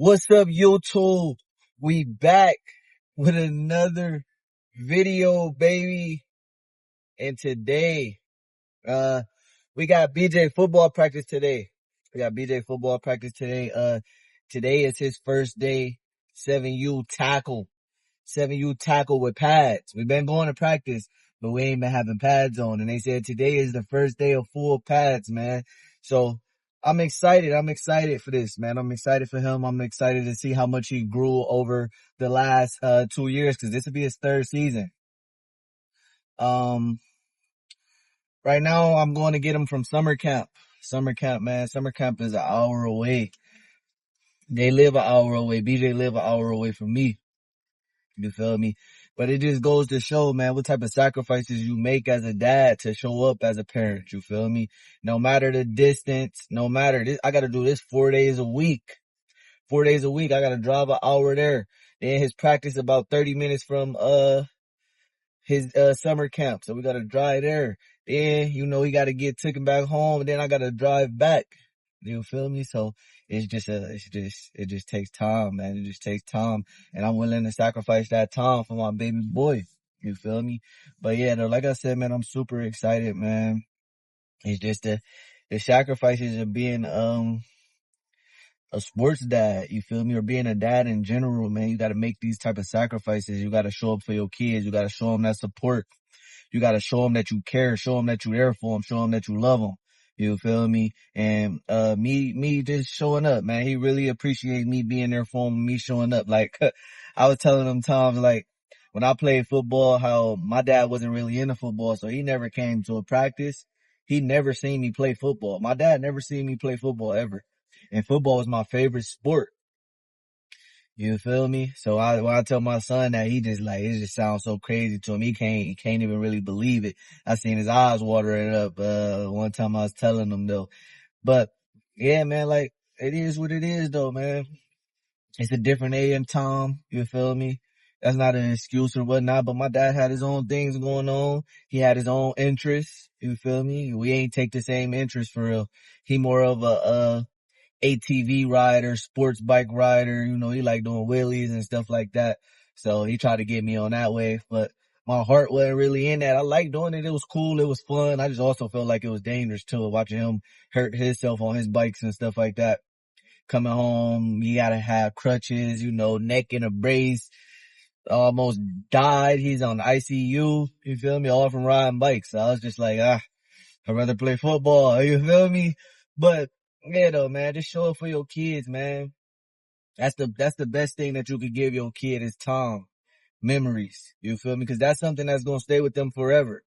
What's up, YouTube? We back with another video, baby. And today, we got BJ football practice today. Today is his first day, 7U tackle. 7U tackle with pads. We've been going to practice, but we ain't been having pads on. And they said today is the first day of full pads, man. So I'm excited. I'm excited for this, man. I'm excited for him. I'm excited to see how much he grew over the last 2 years, because this will be his third season. Right now I'm going to get him from summer camp. Summer camp, man. Summer camp is an hour away. They live an hour away. BJ live an hour away from me. You feel me? But it just goes to show, man, what type of sacrifices you make as a dad to show up as a parent. You feel me? No matter the distance, no matter this, I got to do this 4 days a week. 4 days a week. I got to drive an hour there. Then his practice about 30 minutes from, his, summer camp. So we got to drive there. Then, you know, he got to get taken back home. And then I got to drive back. You feel me? So it just takes time, man. It just takes time. And I'm willing to sacrifice that time for my baby boy. You feel me? But yeah, though, like I said, man, I'm super excited, man. It's just the sacrifices of being, a sports dad, you feel me? Or being a dad in general, man. You got to make these type of sacrifices. You got to show up for your kids. You got to show them that support. You got to show them that you care, show them that you're there for them, show them that you love them. You feel me? And, me just showing up, man. He really appreciates me being there for him, me showing up. Like, I was telling him times, like, when I played football, how my dad wasn't really into football, so he never came to a practice. He never seen me play football. My dad never seen me play football ever. And football was my favorite sport. You feel me? So when I tell my son that, he just like, it just sounds so crazy to him. He can't even really believe it. I seen his eyes watering up, one time I was telling him though. But yeah, man, like, it is what it is though, man. It's a different AM time. You feel me? That's not an excuse or whatnot, but my dad had his own things going on. He had his own interests. You feel me? We ain't take the same interest for real. He more of a, ATV rider, sports bike rider, you know, he like doing wheelies and stuff like that. So he tried to get me on that way, but my heart wasn't really in that. I liked doing it. It was cool. It was fun. I just also felt like it was dangerous too, watching him hurt himself on his bikes and stuff like that. Coming home, he gotta have crutches, you know, neck in a brace, almost died. He's on ICU. You feel me? All from riding bikes. So I was just like, I'd rather play football. You feel me? But yeah, though, man, just show up for your kids, man. That's the best thing that you could give your kid is time, memories. You feel me? Cause that's something that's gonna stay with them forever.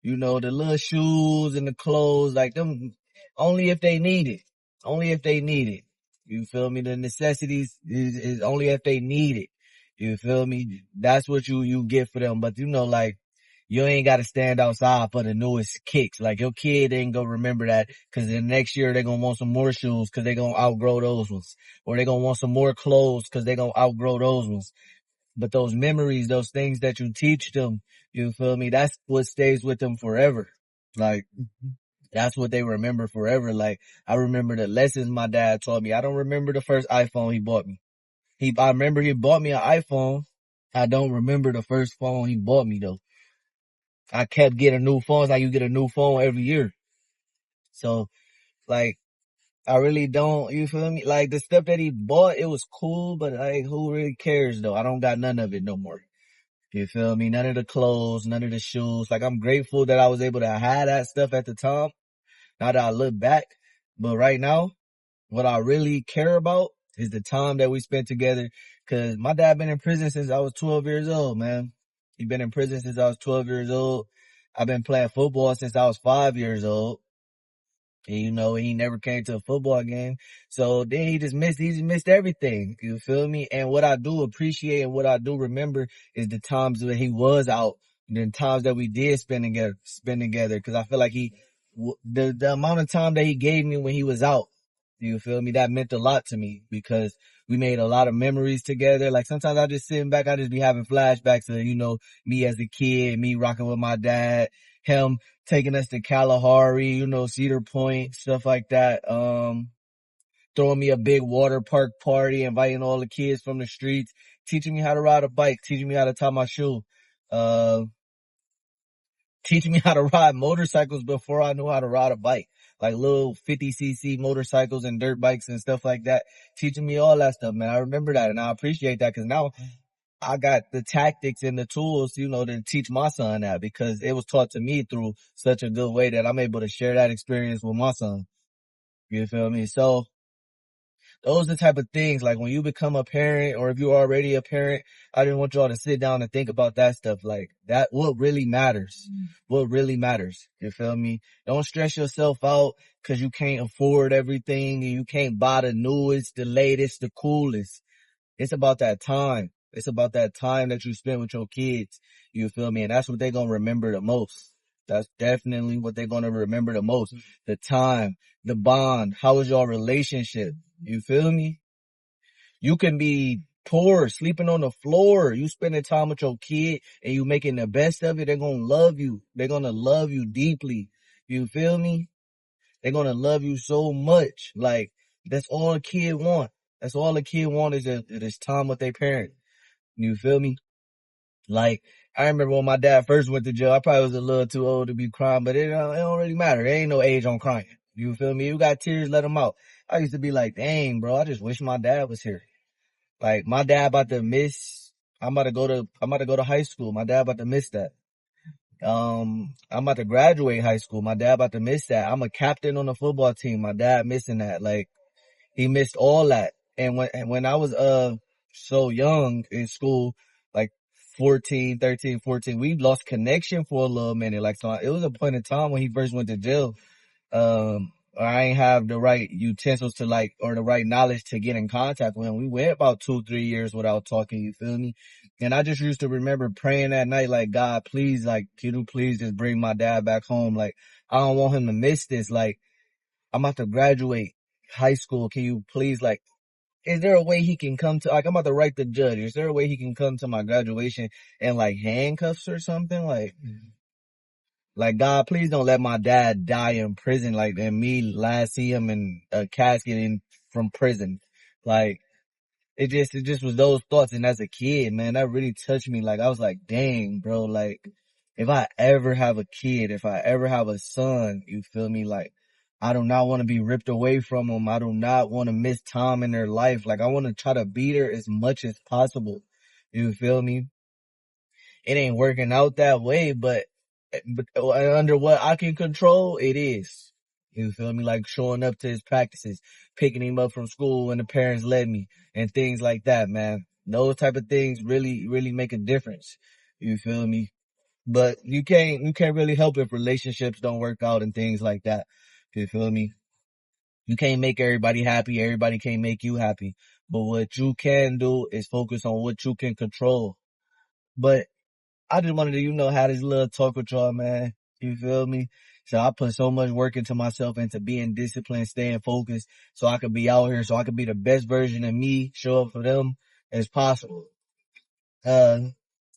You know, the little shoes and the clothes, like them, only if they need it. Only if they need it. You feel me? The necessities is only if they need it. You feel me? That's what you get for them. But you know, like, you ain't got to stand outside for the newest kicks. Like, your kid ain't gonna remember that, cause then next year they gonna want some more shoes cause they gonna outgrow those ones. Or they gonna want some more clothes cause they gonna outgrow those ones. But those memories, those things that you teach them, you feel me? That's what stays with them forever. Like, that's what they remember forever. Like, I remember the lessons my dad taught me. I don't remember the first iPhone he bought me. I remember he bought me an iPhone. I don't remember the first phone he bought me though. I kept getting new phones. Like, you get a new phone every year. So, like, I really don't, you feel me? Like, the stuff that he bought, it was cool, but like, who really cares though? I don't got none of it no more. You feel me? None of the clothes, none of the shoes. Like, I'm grateful that I was able to have that stuff at the time. Now that I look back. But right now, what I really care about is the time that we spent together. Cause my dad been in prison since I was 12 years old, man. He been in prison since I was 12 years old. I've been playing football since I was 5 years old. And you know, he never came to a football game. So then he missed everything. You feel me? And what I do appreciate and what I do remember is the times that he was out, and the times that we did spend together. Cause I feel like the amount of time that he gave me when he was out, you feel me? That meant a lot to me because we made a lot of memories together. Like, sometimes I just sitting back, I just be having flashbacks of, you know, me as a kid, me rocking with my dad, him taking us to Kalahari, you know, Cedar Point, stuff like that. throwing me a big water park party, inviting all the kids from the streets, teaching me how to ride a bike, teaching me how to tie my shoe, teaching me how to ride motorcycles before I knew how to ride a bike, like little 50cc motorcycles and dirt bikes and stuff like that, teaching me all that stuff, man. I remember that and I appreciate that because now I got the tactics and the tools, to teach my son that because it was taught to me through such a good way that I'm able to share that experience with my son. You feel me? So those are the type of things, like when you become a parent or if you're already a parent, I just want y'all to sit down and think about that stuff. Like that, what really matters, what really matters. You feel me? Don't stress yourself out because you can't afford everything and you can't buy the newest, the latest, the coolest. It's about that time. It's about that time that you spend with your kids. You feel me? And that's what they're going to remember the most. That's definitely what they're going to remember the most. The time, the bond. How is your relationship? You feel me? You can be poor, sleeping on the floor. You spending time with your kid and you making the best of it. They're going to love you. They're going to love you deeply. You feel me? They're going to love you so much. Like, that's all a kid want. That's all a kid want is time with their parent. You feel me? Like, I remember when my dad first went to jail, I probably was a little too old to be crying, but it don't really matter. There ain't no age on crying. You feel me? You got tears, let them out. I used to be like, dang, bro, I just wish my dad was here. Like, my dad about to miss, I'm about to go to high school. My dad about to miss that. I'm about to graduate high school. My dad about to miss that. I'm a captain on the football team. My dad missing that. Like, he missed all that. And when I was, so young in school, like 13, 14, we lost connection for a little minute. Like, so it was a point in time when he first went to jail. I ain't have the right utensils to or the right knowledge to get in contact with him. We went about 2-3 years without talking, you feel me? And I just used to remember praying that night, like, God, please, like, can you please just bring my dad back home? Like, I don't want him to miss this. Like, I'm about to graduate high school. Can you please, like, is there a way he can come to, like, I'm about to write the judge. Is there a way he can come to my graduation in like handcuffs or something? Like, God, please don't let my dad die in prison, like, and me last see him in a casket from prison. Like, it just was those thoughts. And as a kid, man, that really touched me. Like, I was like, dang, bro, like, if I ever have a kid, if I ever have a son, you feel me? Like, I do not want to be ripped away from them. I do not want to miss time in their life. Like, I want to try to be there as much as possible. You feel me? It ain't working out that way, but under what I can control, it is. You feel me? Like showing up to his practices, picking him up from school when the parents let me, and things like that, man. Those type of things really, really make a difference. You feel me? But you can't really help if relationships don't work out and things like that. You feel me? You can't make everybody happy. Everybody can't make you happy. But what you can do is focus on what you can control. But I just wanted to, have this little talk with y'all, man. You feel me? So I put so much work into myself, into being disciplined, staying focused, so I could be out here, so I could be the best version of me, show up for them as possible. I'm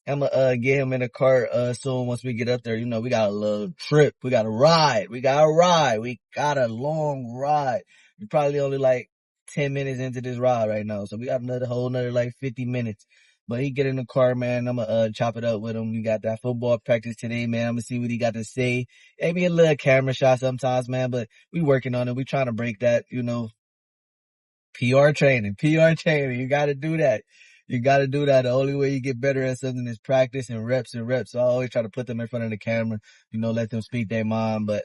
gonna get him in the car soon once we get up there. We got a little trip. We got a ride. We got a long ride. We're probably only like 10 minutes into this ride right now. So we got another whole another like 50 minutes. But he get in the car, man. I'm gonna chop it up with him. We got that football practice today, man. I'm gonna see what he got to say. Maybe a little camera shot sometimes, man. But we working on it. We trying to break that, PR training. You gotta do that. You gotta do that. The only way you get better at something is practice and reps and reps. So I always try to put them in front of the camera, let them speak their mind, but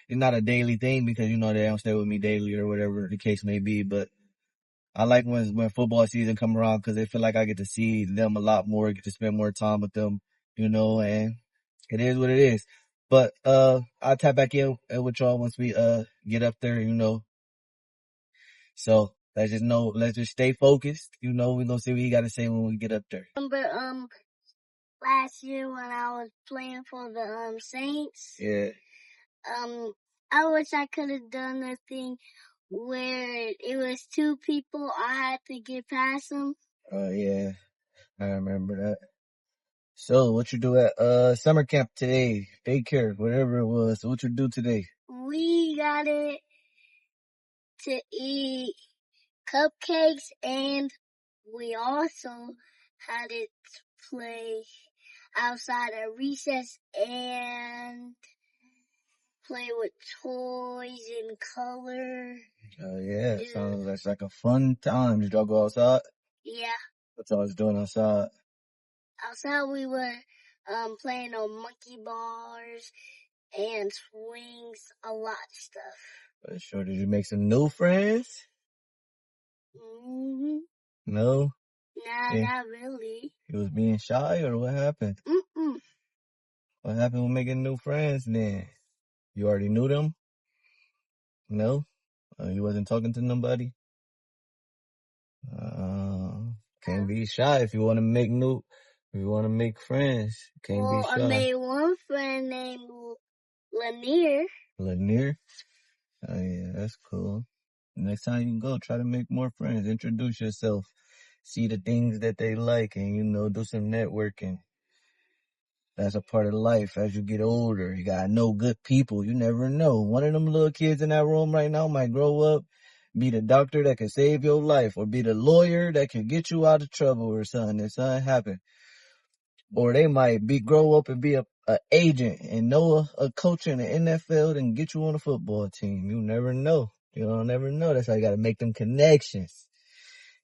it's not a daily thing because, they don't stay with me daily or whatever the case may be. But I like when football season come around because they feel like I get to see them a lot more, get to spend more time with them, and it is what it is. But, I'll tap back in with y'all once we, get up there, So let's just stay focused. We're gonna see what he got to say when we get up there. Remember, last year when I was playing for the Saints? Yeah. I wish I could have done the thing where it was two people. I had to get past them. Oh, yeah. I remember that. So what you do at summer camp today, daycare, whatever it was. So what you do today? We got it to eat cupcakes, and we also had it play outside at recess and play with toys and color. Oh yeah, sounds like a fun time. Did y'all go outside? Yeah. What y'all was doing outside? Outside we were playing on monkey bars and swings, a lot of stuff. Sure, did you make some new friends? Mm-hmm. No? Nah, Yeah. not really. You was being shy or what happened? Mm-mm. What happened with making new friends then? You already knew them? No? You wasn't talking to nobody? Can't be shy if you want to make friends. Can't be Well, I shy. made one friend named Lanier. Lanier? Oh yeah, that's cool. Next time you go, try to make more friends. Introduce yourself. See the things that they like and, do some networking. That's a part of life as you get older. You gotta know good people. You never know. One of them little kids in that room right now might grow up, be the doctor that can save your life, or be the lawyer that can get you out of trouble or something if something happen. Or they might grow up and be a agent and know a coach in the NFL and get you on a football team. You never know. You don't never know. That's why you gotta make them connections.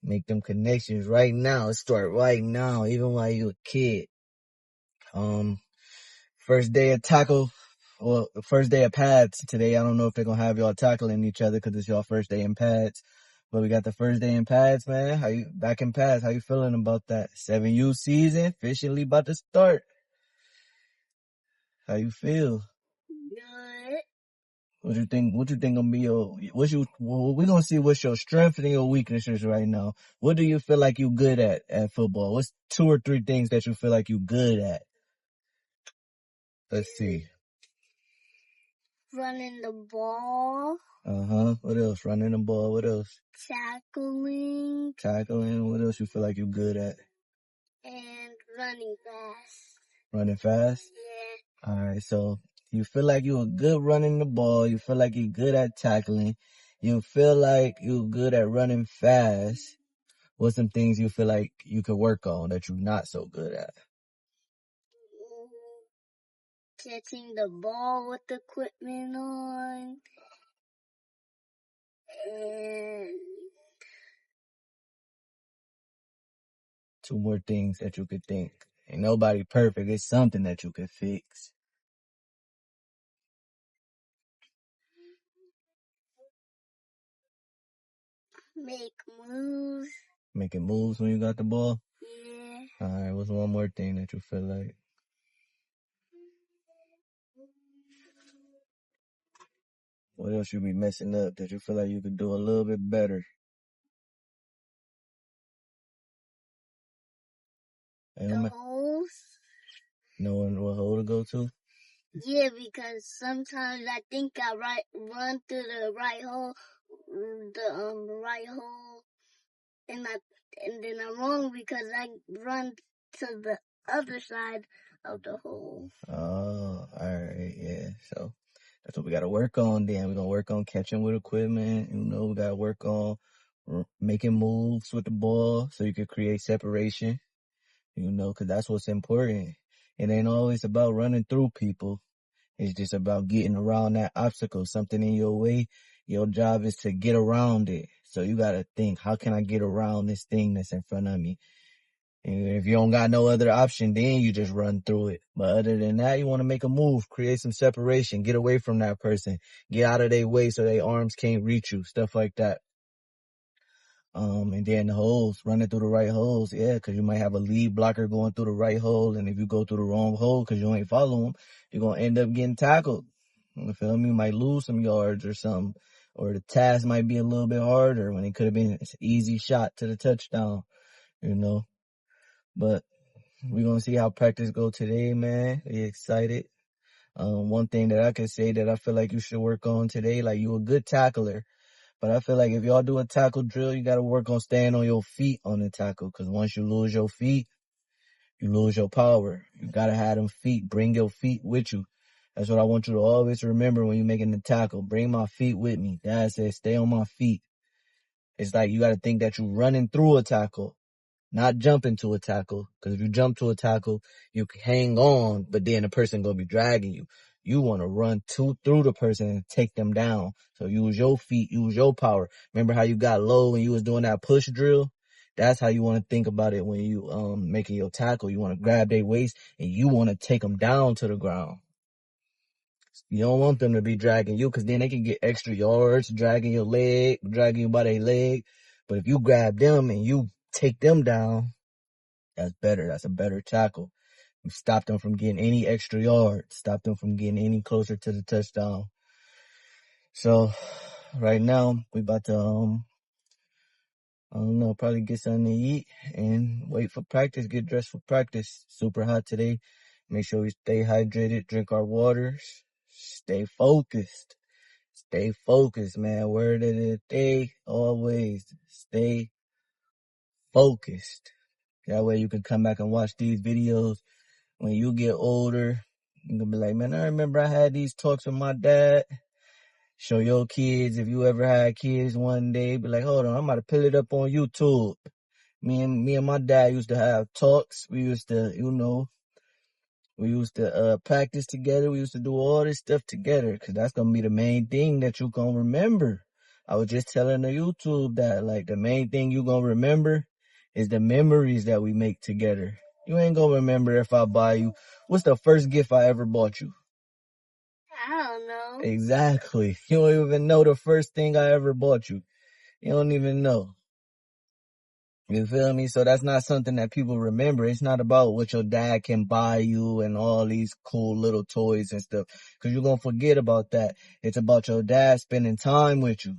Make them connections right now. Start right now, even while you're a kid. First day of first day of pads today. I don't know if they're gonna have y'all tackling each other because it's y'all first day in pads. But we got the first day in pads, man. How you back in pads? How you feeling about that? 7U season officially about to start. How you feel? Good. What you think gonna be we're gonna see what's your strengths and your weaknesses right now. What do you feel like you good at football? What's 2 or 3 things that you feel like you good at? Let's see. Running the ball. What else? Running the ball. What else? Tackling. What else you feel like you good at? And running fast. Running fast? Yeah. Alright, so you feel like you're good running the ball. You feel like you're good at tackling. You feel like you're good at running fast. What's some things you feel like you could work on that you're not so good at? Catching the ball with the equipment on. And 2 more things that you could think. Ain't nobody perfect. It's something that you could fix. make moves. Making moves when you got the ball? Yeah. Alright, what's one more thing that you feel like? What else you be messing up that you feel like you could do a little bit better? The holes. Knowing what hole to go to? Yeah, because sometimes I think I run through the right hole, and then I'm wrong because I run to the other side of the hole. Oh, alright, yeah. So that's what we gotta work on then. We're gonna work on catching with equipment. We gotta work on making moves with the ball so you can create separation. Cause that's what's important. It ain't always about running through people. It's just about getting around that obstacle, something in your way. Your job is to get around it. So you gotta think, how can I get around this thing that's in front of me? And if you don't got no other option, then you just run through it. But other than that, you want to make a move, create some separation, get away from that person, get out of their way so their arms can't reach you, stuff like that. And then the holes, running through the right holes, yeah, cause you might have a lead blocker going through the right hole, and if you go through the wrong hole cause you ain't following them, you're gonna end up getting tackled. You feel me? You might lose some yards or something, or the task might be a little bit harder when it could have been an easy shot to the touchdown, But we're gonna see how practice go today, man. We excited. One thing that I can say that I feel like you should work on today, like you a good tackler. But I feel like if y'all do a tackle drill, you gotta work on staying on your feet on the tackle. Cause once you lose your feet, you lose your power. You gotta have them feet. Bring your feet with you. That's what I want you to always remember when you're making the tackle. Bring my feet with me. Dad said, stay on my feet. It's like you got to think that you're running through a tackle, not jumping to a tackle. Because if you jump to a tackle, you can hang on, but then the person gonna be dragging you. You want to run through the person and take them down. So use your feet, use your power. Remember how you got low when you was doing that push drill? That's how you want to think about it when you making your tackle. You want to grab their waist and you want to take them down to the ground. You don't want them to be dragging you, because then they can get extra yards, dragging you by their leg. But if you grab them and you take them down, that's better. That's a better tackle. You stop them from getting any extra yards, stop them from getting any closer to the touchdown. So right now we about to I don't know, probably get something to eat and wait for practice, get dressed for practice. Super hot today. Make sure we stay hydrated, drink our waters, stay focused. Stay focused, man. Word of the day, always stay focused. That way you can come back and watch these videos when you get older. You can be like, man, I remember I had these talks with my dad. Show your kids, if you ever had kids one day, be like, hold on, I'm about to pull it up on YouTube. Me and my dad used to have talks. We used to, practice together. We used to do all this stuff together, because that's going to be the main thing that you going to remember. I was just telling the YouTube that, like, the main thing you going to remember is the memories that we make together. You ain't going to remember if I buy you. What's the first gift I ever bought you? I don't know. Exactly. You don't even know the first thing I ever bought you. You don't even know. You feel me? So that's not something that people remember. It's not about what your dad can buy you and all these cool little toys and stuff, because you're going to forget about that. It's about your dad spending time with you.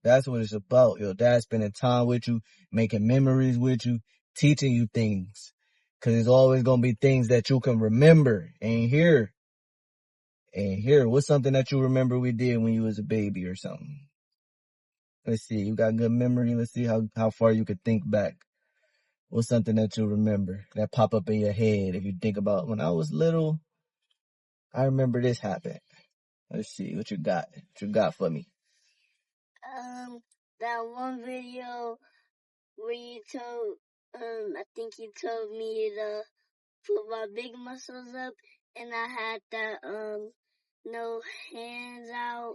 That's what it's about. Your dad spending time with you, making memories with you, teaching you things. Because it's always going to be things that you can remember and hear. What's something that you remember we did when you was a baby or something? Let's see. You got good memory. Let's see how far you could think back. What's something that you remember that pop up in your head if you think about, when I was little, I remember this happened. Let's see what you got. What you got for me? That one video where you told, I think you told me to put my big muscles up, and I had that, no hands out,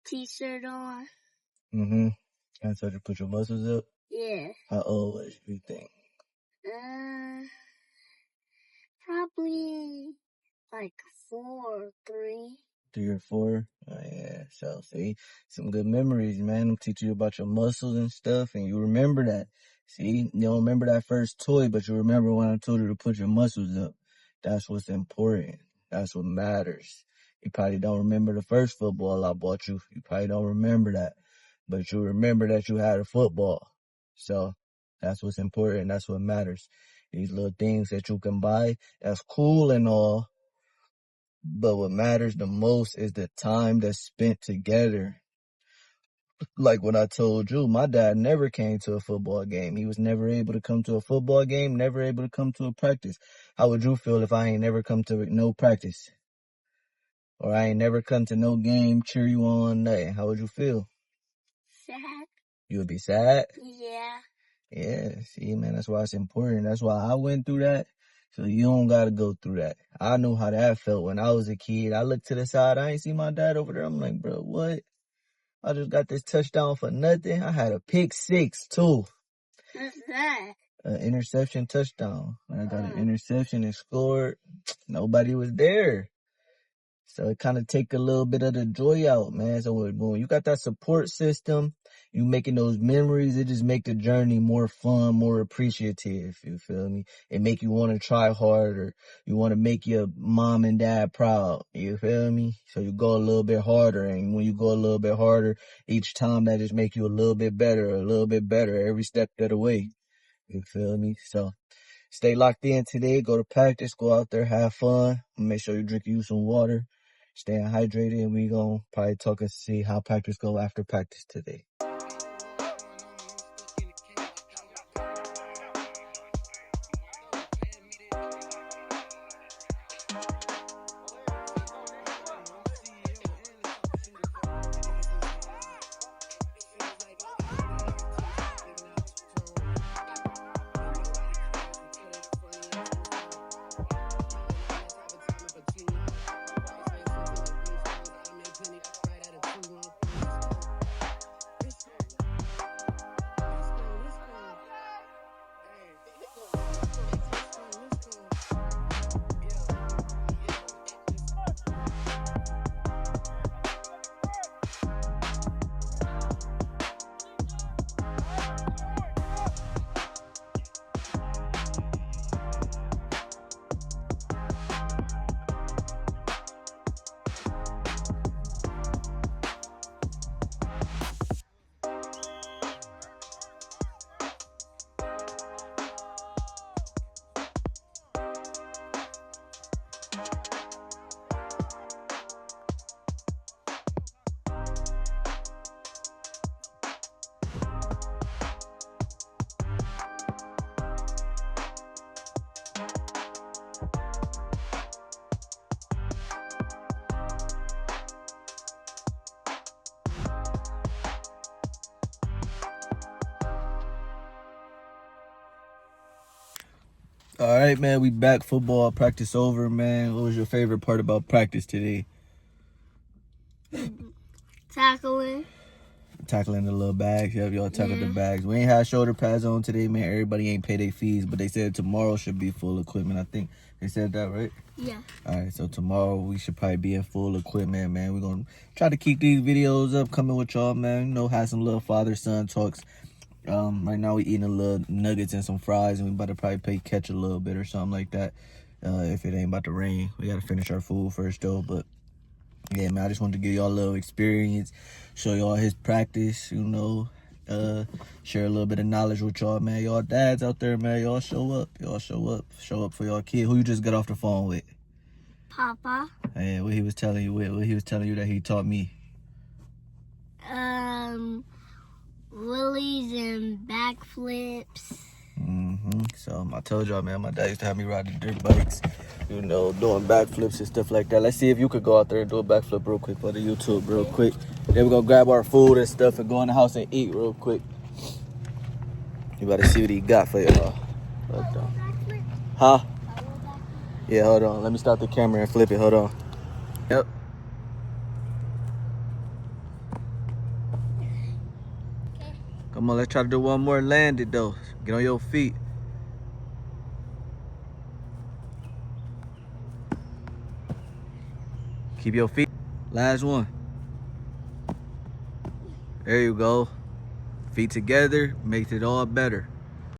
t-shirt on. Mm-hmm. I told you to put your muscles up? Yeah. How old was you think? Probably like 4 or 3. 3 or 4? Oh, yeah. So, see, some good memories, man. I'm teaching you about your muscles and stuff, and you remember that. See, you don't remember that first toy, but you remember when I told you to put your muscles up. That's what's important. That's what matters. You probably don't remember the first football I bought you. You probably don't remember that. But you remember that you had a football. So, that's what's important. That's what matters. These little things that you can buy, that's cool and all. But what matters the most is the time that's spent together. Like what I told you, my dad never came to a football game. He was never able to come to a football game, never able to come to a practice. How would you feel if I ain't never come to no practice? Or I ain't never come to no game, cheer you on, nothing? How would you feel? Sad. You would be sad? Yeah. Yeah, see, man, that's why it's important. That's why I went through that. So you don't got to go through that. I know how that felt when I was a kid. I looked to the side. I ain't see my dad over there. I'm like, bro, what? I just got this touchdown for nothing. I had a pick 6 too. What's that? An interception touchdown. I got an interception and scored. Nobody was there. So it kind of take a little bit of the joy out, man. So when you got that support system, you making those memories, it just make the journey more fun, more appreciative. You feel me? It make you want to try harder. You want to make your mom and dad proud. You feel me? So you go a little bit harder, and when you go a little bit harder, each time that just make you a little bit better every step of the way. You feel me? So stay locked in today. Go to practice. Go out there, have fun. Make sure you drink you some water. Staying hydrated, and we gonna probably talk and see how practice go after practice today. All right, man. We back. Football practice over, man. What was your favorite part about practice today? Tackling. Tackling the little bags. Yep, y'all tackled the Yeah. bags. We ain't had shoulder pads on today, man. Everybody ain't pay their fees, but they said tomorrow should be full equipment. I think they said that, right? Yeah. All right, so tomorrow we should probably be in full equipment, man. We're going to try to keep these videos up, coming with y'all, man. You know, have some little father-son talks. Right now we eating a little nuggets and some fries, and we about to probably catch a little bit or something like that. If it ain't about to rain, we got to finish our food first, though, but yeah, man, I just wanted to give y'all a little experience, show y'all his practice, you know, share a little bit of knowledge with y'all, man. Y'all dads out there, man, y'all show up. Y'all show up for y'all kid. Who you just got off the phone with? Papa. And what he was telling you, what he was telling you that he taught me. Willies and backflips. So I told y'all, man, my dad used to have me riding dirt bikes, you know, doing backflips and stuff like that. Let's see if you could go out there and do a backflip real quick for the YouTube real quick. Then we're gonna grab our food and stuff and go in the house and eat real quick. You better see what he got for y'all. Huh? Yeah, hold on. Let me start the camera and flip it. Hold on. Yep. Come on, let's try to do one more. Land it though. Get on your feet. Keep your feet. Last one. There you go. Feet together makes it all better.